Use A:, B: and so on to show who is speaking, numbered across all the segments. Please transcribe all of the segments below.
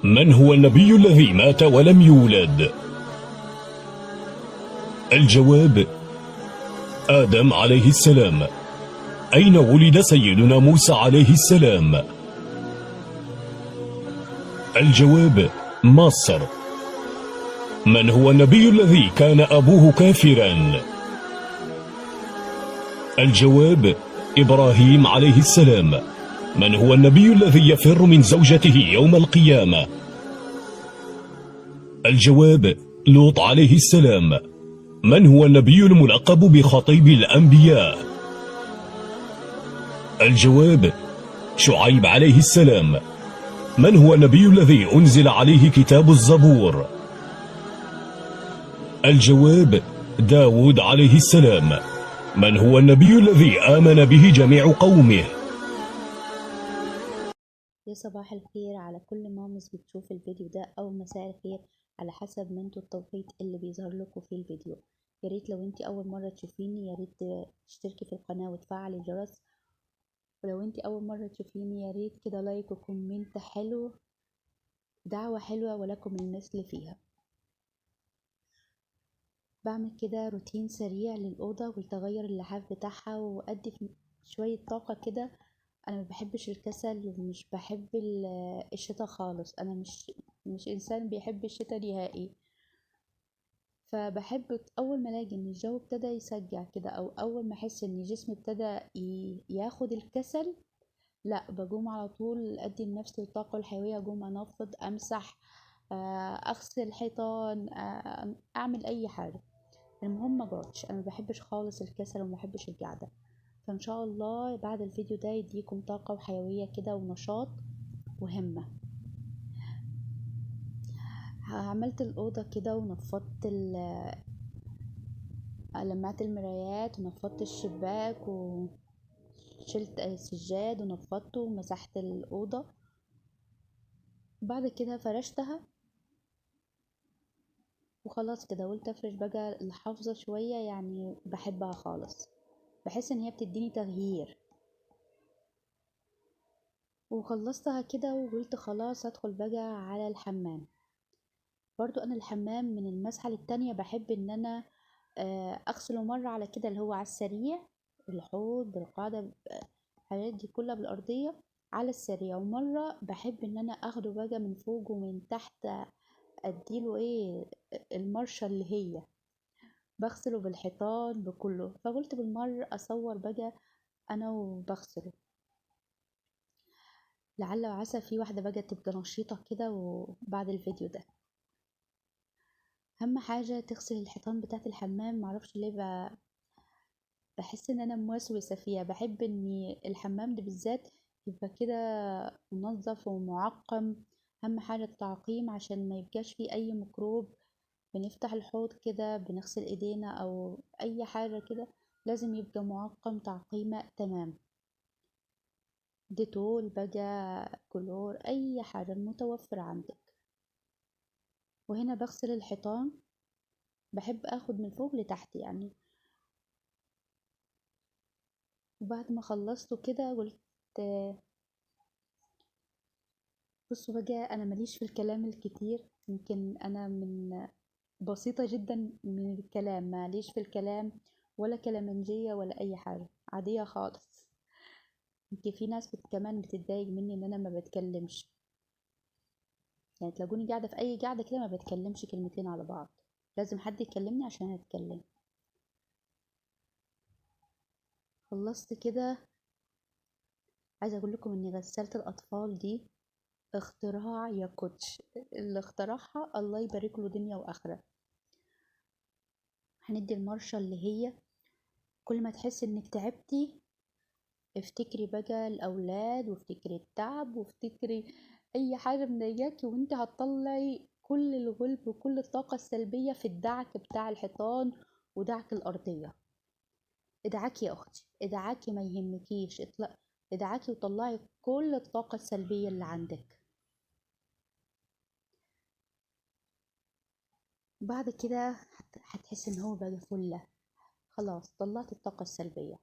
A: من هو النبي الذي مات ولم يولد؟ الجواب: آدم عليه السلام. أين ولد سيدنا موسى عليه السلام؟ الجواب: مصر. من هو النبي الذي كان أبوه كافرا؟ الجواب: إبراهيم عليه السلام. من هو النبي الذي يفر من زوجته يوم القيامة؟ الجواب: لوط عليه السلام. من هو النبي الملقب بخطيب الأنبياء؟ الجواب: شعيب عليه السلام. من هو النبي الذي أنزل عليه كتاب الزبور؟ الجواب: داود عليه السلام. من هو النبي الذي آمن به جميع قومه؟
B: يا صباح الخير على كل مامز بتشوف الفيديو ده، أو مساء الخير على حسب ما انتوا التوقيت اللي بيظهر لكم في الفيديو. يا ريت لو انتي أول مرة تشوفيني يا ريت تشتركي في القناة وتفعلي الجرس، ولو انتي أول مرة تشوفيني يا ريت كده لايك وكومنت حلو، دعوة حلوة ولكم المثل فيها. بعمل كده روتين سريع للأوضة ولتغير اللحاف بتاعها وأدي شوية طاقة كده. انا ما بحبش الكسل ومش بحب الشتا خالص. انا مش انسان بيحب الشتا نهائي. فبحب اول ما الاقي ان الجو ابتدى يسجع كده، او اول ما احس ان جسمي ابتدى ياخد الكسل، لا بقوم على طول ادي لنفسي الطاقه الحيويه، اقوم انفض، امسح، اغسل حيطان، اعمل اي حاجه. المهم ما اقعدش. انا ما بحبش خالص الكسل وما بحبش القعده. فان شاء الله بعد الفيديو ده يديكم طاقة وحيوية كده ونشاط وهمة. عملت الأوضة كده ونفضت لمعت المرايات ونفضت الشباك وشلت السجاد ونفضته ومسحت الأوضة. بعد كده فرشتها وخلاص كده. قلت افرش بقى الحافظة شوية، يعني بحبها خالص، بحس ان هي بتديني تغيير. وخلصتها كده وقلت خلاص ادخل بقى على الحمام. برضو انا الحمام من المسحة للتانية بحب ان انا اغسله مرة على كده اللي هو على السريع، الحوض بالقاعدة، الحاجات دي كلها بالارضية على السريع. ومرة بحب ان انا اخده بقى من فوق ومن تحت، اديله ايه المرشة اللي هي بغسله بالحيطان بكله. فقلت بالمرة اصور بقى انا وبغسله، لعل وعسى في واحدة بقى تبقى نشيطة كده وبعد الفيديو ده. اهم حاجة تغسل الحيطان بتاعت الحمام، معرفش ليه بحس ان انا موسوسة فيها. بحب ان الحمام ده بالذات يبقى كده منظف ومعقم. اهم حاجة التعقيم عشان ما يبقاش فيه اي ميكروب. بنفتح الحوض كده بنغسل ايدينا او اي حاجة كده، لازم يبقى معقم تعقيمة تمام. ديتول بقى، كلور، اي حاجة متوفرة عندك. وهنا بغسل الحيطان، بحب اخد من فوق لتحت يعني. وبعد ما خلصته كده قلت بصوا بقى، انا ماليش في الكلام الكتير. يمكن انا من بسيطة جدا من الكلام، ماليش في الكلام ولا كلامنجية ولا اي حاجة، عادية خالص. يمكن في ناس كمان بتتضايق مني ان انا ما بتكلمش، يعني تلاقوني قاعدة في اي قاعدة كده ما بتكلمش كلمتين على بعض، لازم حد يكلمني عشان اتكلم. خلصت كده. عايزة اقول لكم ان غسالة الاطفال دي اختراع يا كوتش، اللي اخترعها الله يبارك له دنيا واخرة. هندي المرشة اللي هي كل ما تحس انك تعبتي افتكري بقى الاولاد وافتكري التعب وافتكري اي حاجة مضايقاكي، وانت هتطلعي كل الغلب وكل الطاقة السلبية في الدعك بتاع الحيطان ودعك الارضية. ادعكي يا اختي، ادعكي، ما يهمكيش، ادعكي وطلعي كل الطاقة السلبية اللي عندك. بعد كده هتحس ان هو بقى فله، خلاص طلعت الطاقة السلبية.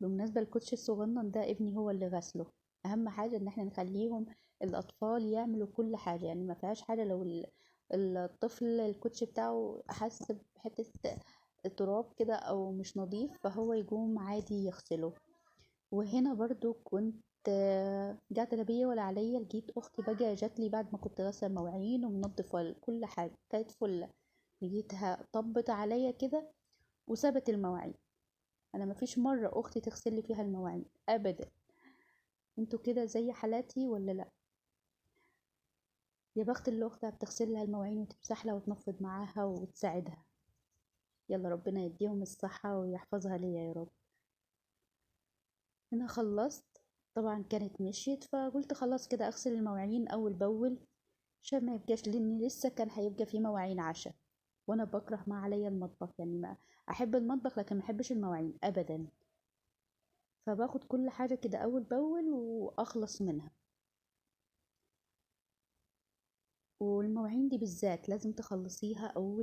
B: بالمناسبة الكوتش الصغنن ده ابني هو اللي غسله. اهم حاجة ان احنا نخليهم الاطفال يعملوا كل حاجة، يعني ما فيهاش حاجة لو الطفل الكوتش بتاعه حس بحتة تراب كده او مش نظيف فهو يقوم عادي يغسله. وهنا برضو كنت جات لا بيا ولا عليا، لقيت اختي بقى جات لي بعد ما كنت غاسله المواعين ومنضفه كل حاجه كانت فله، لقيتها طبت عليا كده وسابت المواعين. انا مفيش مره اختي تغسل لي فيها المواعين ابدا. انتوا كده زي حالاتي ولا لا؟ يا بخت اللي اختها بتغسل لها المواعين وتمسح لها وتنفض معاها وتساعدها. يلا ربنا يديهم الصحه ويحفظها ليا يا رب. هنا خلصت، طبعا كانت مشيت فقلت خلاص كده اغسل المواعين اول باول عشان ما يبقاش، لان لسه كان هيبقى في مواعين عشاء، وانا بكره ما عليا المطبخ، يعني ما احب المطبخ لكن ما احبش المواعين ابدا. فباخد كل حاجه كده اول باول واخلص منها. والمواعين دي بالذات لازم تخلصيها اول